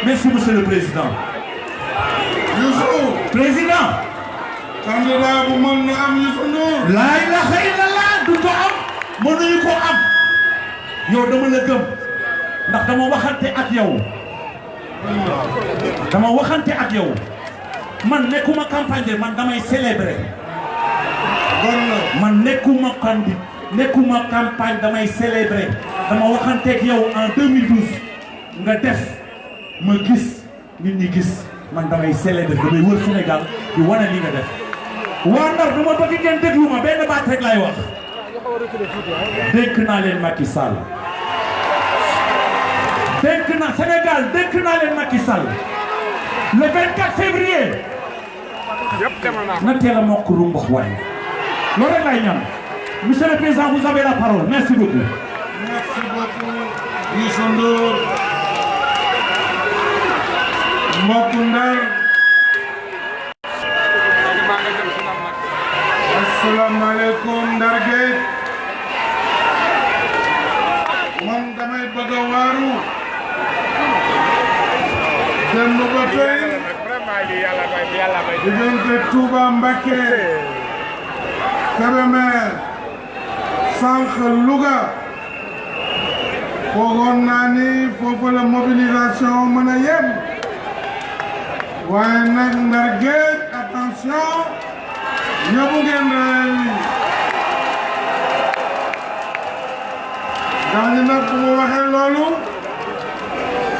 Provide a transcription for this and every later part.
Merci, monsieur le président. Youssou. Président. candidat bu mën na am Youssou Ndour. laa ilaha illallah du ko am mënuñu ko am yow dama la gëm ndax dama waxante ak yow man nekkuma campagne man damay célébrer man nekkuma campagne damay célébrer dama waxante ak yow en 2012 nga def ma gis nit ñi gis man damay célébrer damay wër Sénégal di wane li nga def waa Ndar du ma bëgg ngeen déglu ma benn baat rek laay wax dénk naa leen Macky Sall dénk na Sénégal dénk naa leen Macky Sall le 24 février na teel a mokk rumbax waay loolu rek laay ñaan monsieur le président vous avez la parole merci beaucoup. merci beaucoup Youssou Ndour mbokku Ndar. asalaamaaleykum Ndar Géej man damay bëgg a waaru démb ba tey diggante Touba Mbacké Kébémer sànq Louga foogoon naa ni foofu la mobilisation mën a yem waaye nag Ndar Géej attention ñëpp ngeen rey ndax ñi nag bu ma waxee loolu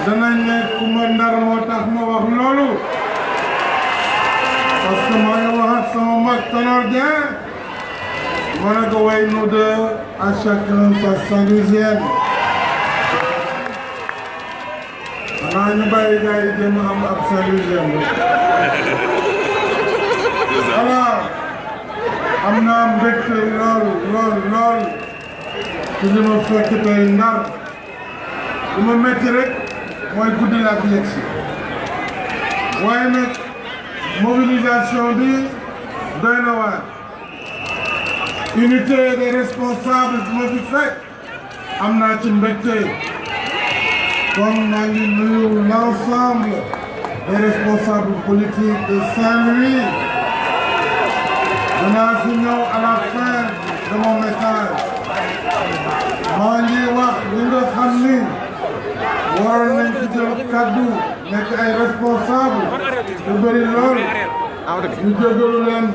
danañ ne ku ma Ndar moo tax ma wax loolu parce que maa ngi wax ak sama mag Tanor Dieng ma ne ko way nous deux à chacun sa Saint-Louisienne xanaa ñu bàyyi gars yi jéem a am ab Saint-Louisienne alors am naa mbégte lool ci li ma fekk tey Ndar li ma métti rek mooy guddi laa fi yegg si waaye nag mobilisation bi doy na waar unité des responsables bi ma fi fekk am naa ci mbégte comme maa ngi nuyu l'ensemble des responsables politiques de Saint-Louis. danaa si ñëw à la fin de mon message maa ngi wax li nga xam ni waroon nañ ci jël kaddu nekk ay responsable yu bëri lool ñu jégalu leen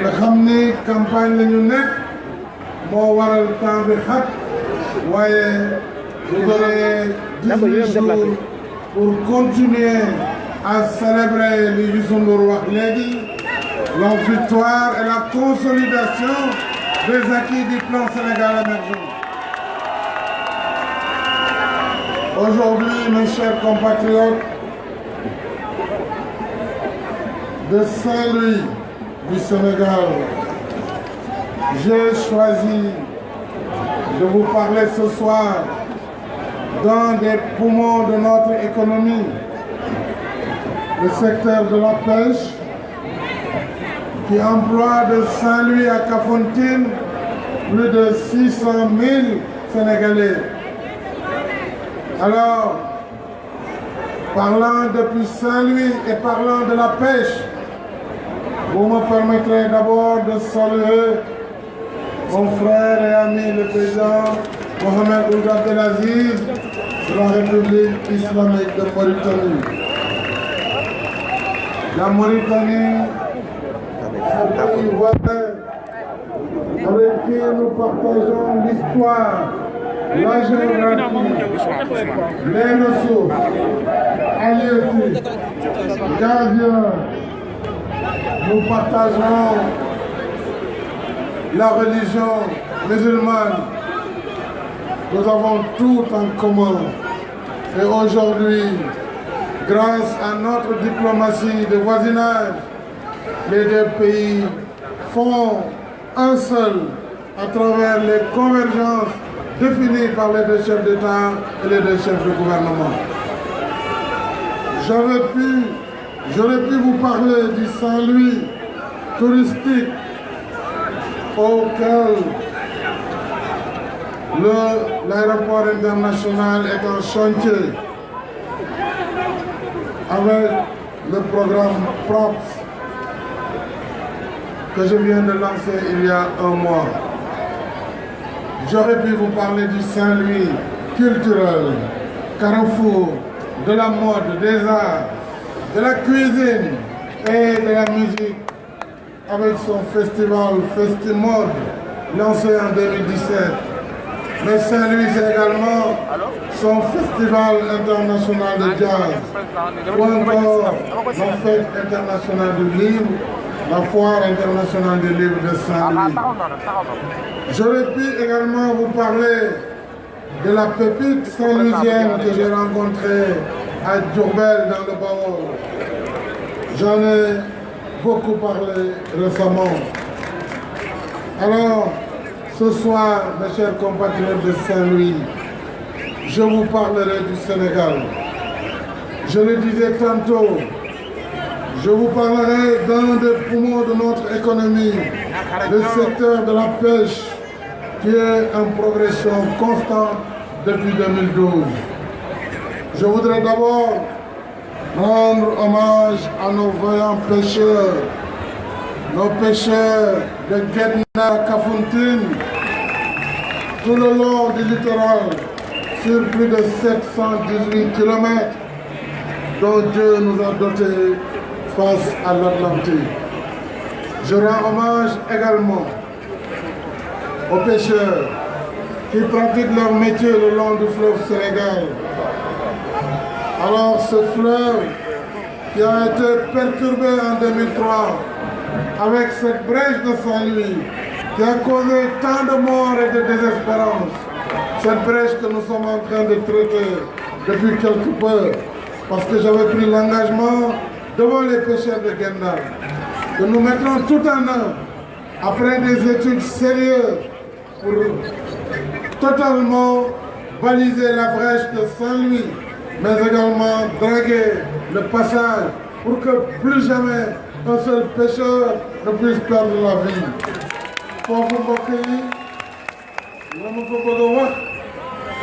te xam ni campagne la ñu nekk moo waral temps bi xat waaye vous aurez 18 jours pour continuer à célébrer li Youssou Ndour wax léegi la victoire et la consolidation des acquis du plan Sénégal émergent. Aujourd'hui, mes chers compatriotes de Saint-Louis du Sénégal, j'ai choisi de vous parler ce soir d'un des poumons de notre économie, le secteur de la pêche, qui emploie de Saint-Louis à Kafountine plus de 600 000 Sénégalais. Alors, parlant depuis Saint-Louis et parlant de la pêche, vous me permettrez d'abord de saluer mon frère et ami le président Mohamed Ould Abdelaziz de la République islamique de Mauritanie. La Mauritanie, c'est un pays voisin avec qui nous partageons l'histoire, la géographie, les ressources, halieutiques, gazières. Nous partageons la religion musulmane. Nous avons tout en commun. Et aujourd'hui, grâce à notre diplomatie de voisinage, les deux pays font un seul à travers les convergences définies par les deux chefs d'État et les deux chefs de gouvernement. J'aurais pu vous parler du Saint-Louis touristique auquel l'aéroport international est en chantier. avec le programme PROPS que je viens de lancer il y a un mois. J'aurais pu vous parler du Saint-Louis culturel, carrefour de la mode, des arts, de la cuisine et de la musique, avec son festival Festimode lancé en 2017. Mais Saint-Louis, c'est également son festival international de jazz, ou encore la fête internationale du livre, la foire internationale du livre de Saint-Louis. J'aurais pu également vous parler de la pépite saint-louisienne que j'ai rencontrée à Diourbel dans le Baol. J'en ai beaucoup parlé récemment. Alors, ce soir, mes chers compatriotes de Saint-Louis, je vous parlerai du Sénégal. Je le disais tantôt, je vous parlerai d'un des poumons de notre économie, le secteur de la pêche, qui est en progression constante depuis 2012. Je voudrais d'abord rendre hommage à nos vaillants pêcheurs, nos pêcheurs de Guedna, Kafountine, tout le long du littoral, sur plus de 718 km, dont Dieu nous a dotés face à l'Atlantique. Je rends hommage également aux pêcheurs qui pratiquent leur métier le long du fleuve Sénégal. Alors ce fleuve qui a été perturbé en 2003 avec cette brèche de Saint-Louis qui a causé tant de morts et de désespérance, cette brèche que nous sommes en train de traiter depuis quelque peu, parce que j'avais pris l'engagement devant les pêcheurs de Guenda que nous mettrons tout en œuvre après des études sérieuses pour totalement baliser la brèche de Saint-Louis, mais également draguer le passage pour que plus jamais un seul pêcheur ne puisse perdre la vie. Foofu mbokk yi la ma fa bëgg a wax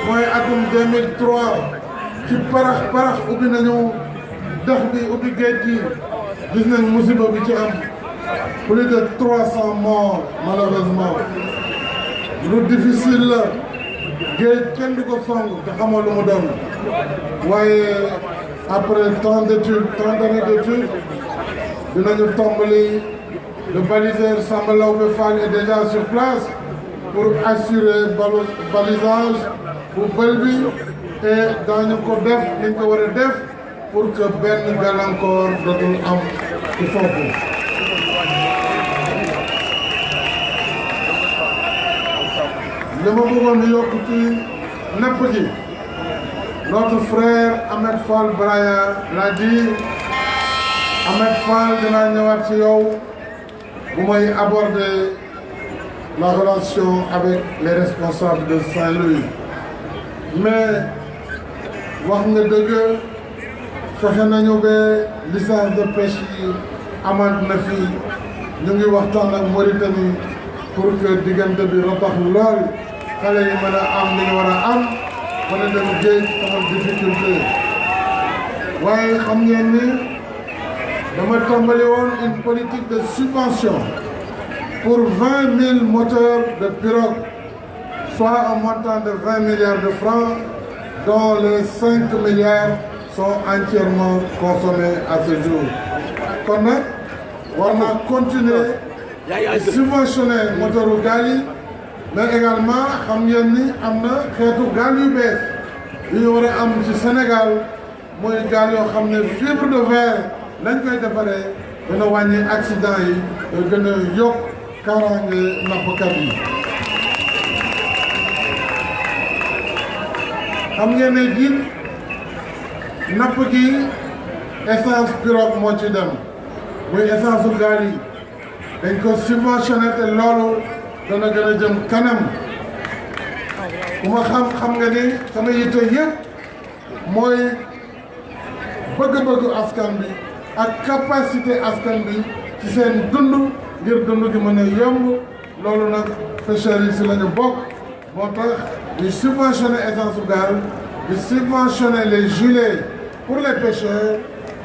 mooy atum 2003 ci parax ubbi nañu dex bi ubbi géej gi gis nañ musiba bi ci am plus de 300 morts malheureusement. Lu difficile la géej kenn du ko song te xamoo lu mu doon waaye après tant d'années d'études dinañu tàmbali. Le baliseur Samba Laobé Fall est déjà sur place pour assurer balisage bu bël bi et daañu ko def liñ ko war a def pour que benn gàllankoor dootul am ci foofu. li ma bëggoon yokk ci napp ji notre frère Ahmed Fall Braya l'a dit. Ahmed Fall dinaa ñëwaat ci yow bu may aborder la relation avec les responsables de Saint-Louis mais wax nga dëgg fexe nañu ba licence de pêche yi amaat na fi ñu ngi waxtaan ak Mauritanie pour que diggante bi ratax lool xale yi mën a am li ñu war a am mën a dem géej sama difficulté waaye xam ngeen ni dama tàmbali woon une politique de subvention pour 20 000 moteurs de pirogue, soit un montant de 20 milliards de francs, dont les 5 milliards sont entièrement consommés à ce jour. Kon nag war naa continuer à subventionner moteuru gaal yi mais également xam ngeen ni am na xeetu gaal yu bees yu ñu war a am ci Sénégal mooy gaal yoo xam ne fibre de verre lañ koy defaree dana wàññi accident yi gën a yokk kaaraange nappkat yi. xam ngeen ne jiit napp gi essence pirogue moo ci dem muy essence su gaal yi dañ ko subventionné te loolu dana gën a jëm kanam bu ma xam nga ni sama yitte yëpp mooy bëgg-bëggu askan bi ak capacité askan bi ci seen dund ngir dund gi mën a yomb loolu nag pêcheurs yi si la ñu bokk moo tax di subventionner essence su gaal di subventionner les gilets pour les pêcheurs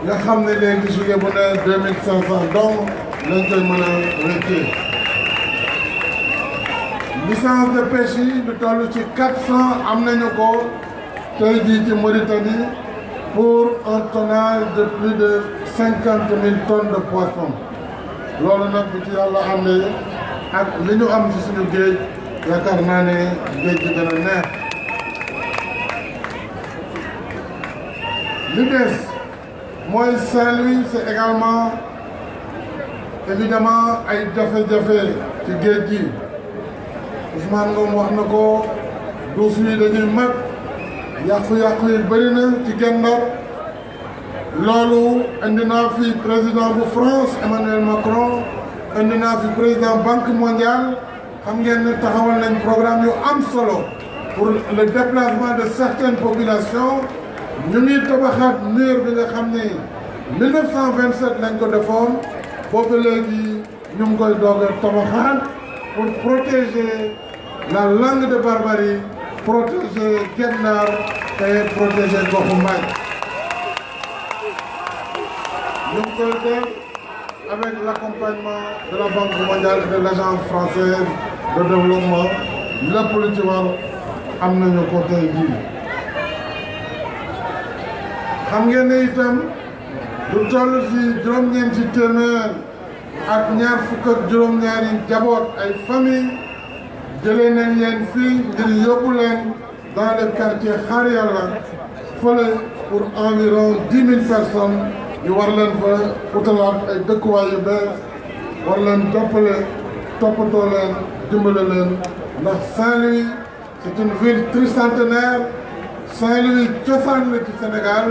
nga xam ne léegi juillet bu ne 2500 donc lañ koy mën a wéccee licence de pêche yi lu toll ci 400 am nañu ko tey jii ci Mauritanie pour un tonnage de plus de 50 000 tonnes de poissons loolu nag bi ci yàlla àndee ak li ñu am ci suñu géej yaakaar naa ne géej gi dana neex li des mooy Saint-Louis c'est également évidemment ay jafe-jafe ci géej gi Ousmane Ngom wax na ko douche yi dañuy mag yàqu-yàqu yi bëri na ci Guet Ndar loolu indi naa fi président bu France Emmanuel Macron indi naa fi président Banque mondiale xam ngeen ne taxawal nañ programme yu am solo pour le déplacement de certaines populations ñu ngi tabaxaat mur bi nga xam ne 1927 lañ ko defoon boobu léegi ñu ngi koy doog a tabaxaat pour protéger la langue de Barbarie protéger Guet Ndar et protéger goxu Mbaye ñu ngi koy def avec l'accompagnement de la Banque mondiale et de l'Agence française de développement lépp lu ci war am nañu ko tey jii xam ngeen ne itam lu toll ci juróom-ñeenti téeméer ak ñaar fukk ak juróom-ñaari jaboot ay famille jëlee nañ leen fii ngir yóbbu leen dans le quartier Xaar Yàlla fële pour environ 10 000 personnes ñu war leen fa utalaat ay dëkkuwaay yu bees war leen jàppale toppatoo leen dimbale leen ndax Saint-Louis c'est une ville tricentenaire Saint-Louis cosaan la ci Sénégal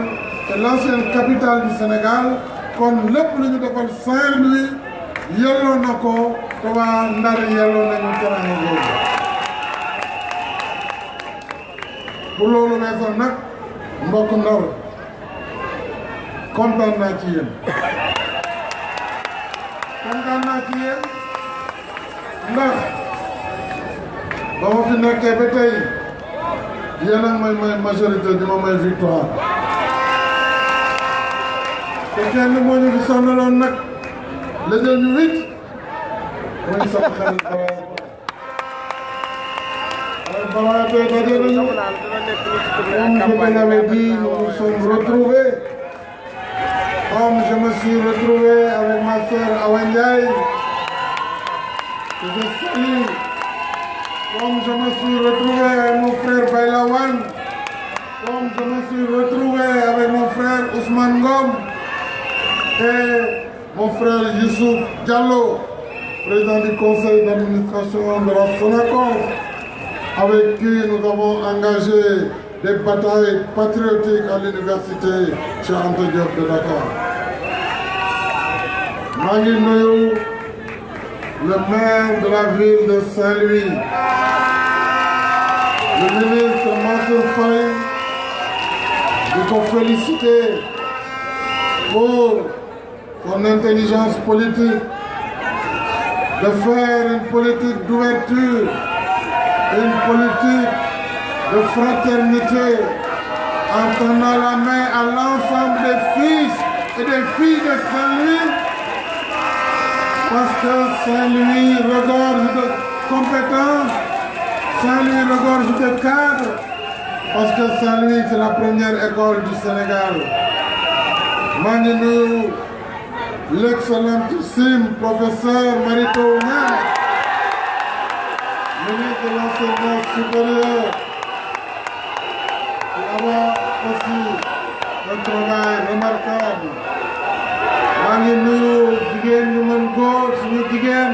c'est l'ancienne capitale du Sénégal kon lépp lu ñu defal Saint-Louis yelloo na ko te waa Ndar yelloo nañu teraanga boobu bu loolu weesoo nag mbokk Ndar kontaan naa ci yéen ndax ba ma fi nekkee ba tey yéen ak may majorité di ma may victoire te kenn moo ñu fi sonnaloon nag la jël ñu wit mooy sama xarit Bara tey daje nañu comme je l'avais dit nous nous sommes retrouvés comme je me suis retrouvé avec ma sœur Awa Ndiaye que je salue comme je me suis retrouvé avec mon frère Bayla Wane comme je me suis retrouvé avec mon frère Ousmane Ngom et mon frère Youssouf Diallo, président du conseil d'administration de la Sonacos, avec qui nous avons engagé des batailles patriotiques à l'université Cheikh Anta Diop de Dakar. maa ngi nuyu le maire de la ville de Saint-Louis, le ministre Mansour Faye, di ko féliciter pour son intelligence politique, de faire une politique d'ouverture, une politique de fraternité, en tendant la main à l'ensemble des fils et des filles de Saint-Louis, parce que Saint-Louis regorge de compétences, Saint-Louis regorge de cadres, parce que Saint-Louis c'est la première école du Sénégal. maa ngi nuyu l'excellentissime professeur Marito Niang, ministre de l'enseignement supérieur, qui a aussi un travail remarquable. maa ngi nuyu jigéen ñu mën góor suñu jigéen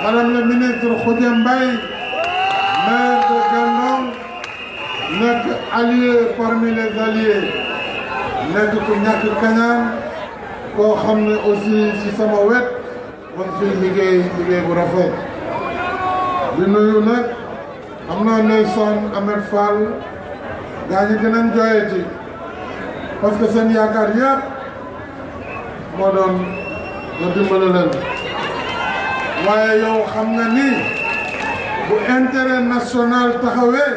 madame le ministre Khoudia Mbaye, maire de Gandon, nekk allié parmi les alliés, nekk ku ñàkk kañaan koo xam ne aussi ci sama wet man fii liggéey bu rafet. di nuyu nag am naa ndeysaan Ahmed Fall gaa ñi dinañ jooyati parce que seen yaakaar yëpp moo doon nga dimbale leen waaye yow xam nga ni bu intérêt national taxawee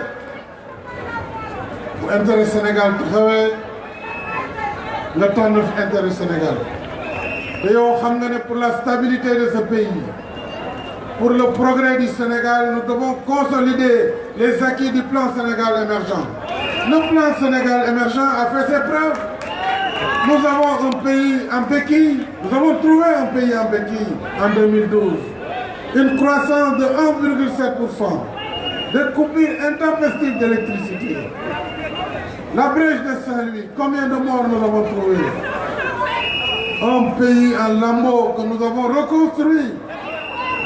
bu intérêt Sénégal taxawee nga tànn fi intérêt Sénégal te yow xam nga ne pour la stabilité de ce pays, pour le progrès du Sénégal, nous devons consolider les acquis du plan Sénégal émergent. Le plan Sénégal émergent a fait ses preuves. Nous avons un pays en béquille, nous avons trouvé un pays en béquille en 2012. Une croissance de 1,7%, des coupures intempestives d'électricité. La brèche de Saint-Louis, combien de morts nous avons trouvé? Un pays en lambeaux que nous avons reconstruit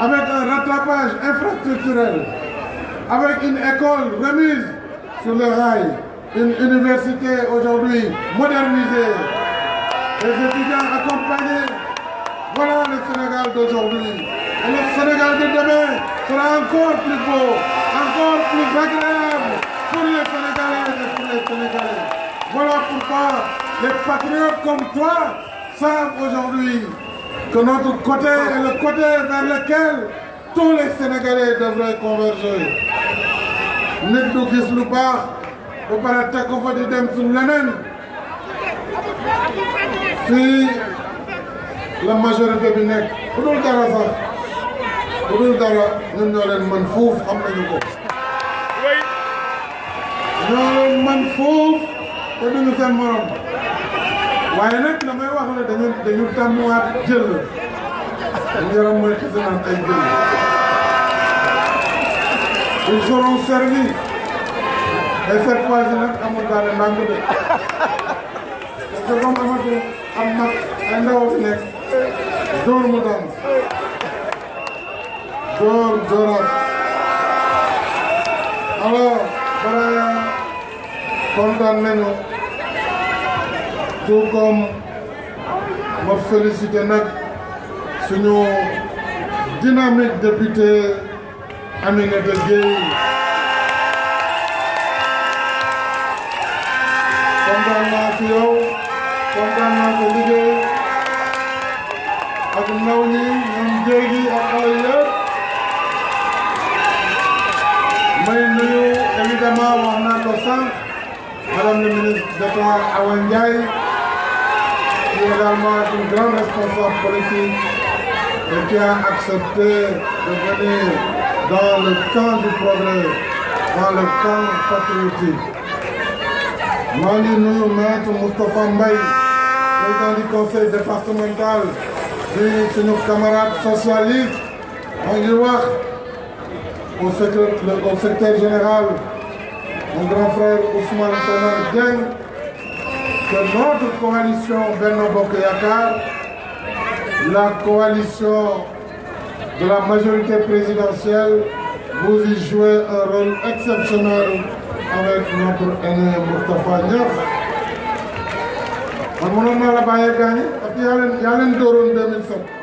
avec un rattrapage infrastructurel, avec une école remise sur les rails, une université aujourd'hui modernisée, les étudiants accompagnés. Voilà le Sénégal d'aujourd'hui. Et le Sénégal de demain sera encore plus beau, encore plus agréable pour les Sénégalais et pour les Sénégalais. Voilà pourquoi les patriotes comme toi savent aujourd'hui que notre côté est le côté vers lequel tous les Sénégalais devraient converger. Nit du gis lu baax ba pare teg ko fa di dem su leneen. Fii la majorité bi nekk bu dul dara sax bu dul dara ñun ñoo leen mën fuuf xam nañu ko. ñoo leen mën fuuf te duñu seen morom. waaye nag damay wax la dañu tàmmuwaat jël ñu yaram mooy xisi naan ay jël. Ils seront servis et cette fois-ci nag amul daal ndànk de parce que comme amatu am mag ay ndaw fi nekk dóor mu daan dóoraat. Alors bara kontaan nañu tout comme ma félicité nag suñu dynamique député Aminata Gueye. kontaan naa ci yow kontaan naa ko liggéey ak ndaw ñi ñoom jéegi ak xale yëpp. may nuyu évidemment wax naa ko sànq madame le ministre d'État Awa Ndiaye qui est également une grande responsable politique et qui a accepté de venir dans le camp du progrès, dans le camp patriotique. maa ngi nuyu maître Moustapha Mbaye, président du conseil départemental di suñu camarade socialiste. maa ngi wax au secrétaire général mon grand frère Ousmane Tanor Dieng que notre coalition Benno Bokk Yakaar, la coalition de la majorité présidentielle, vous y jouez un rôle exceptionnel avec notre aîné Moustapha Niasse. man mënoon naa la bàyyee gaañi parce que yaa leen dooroon 2007.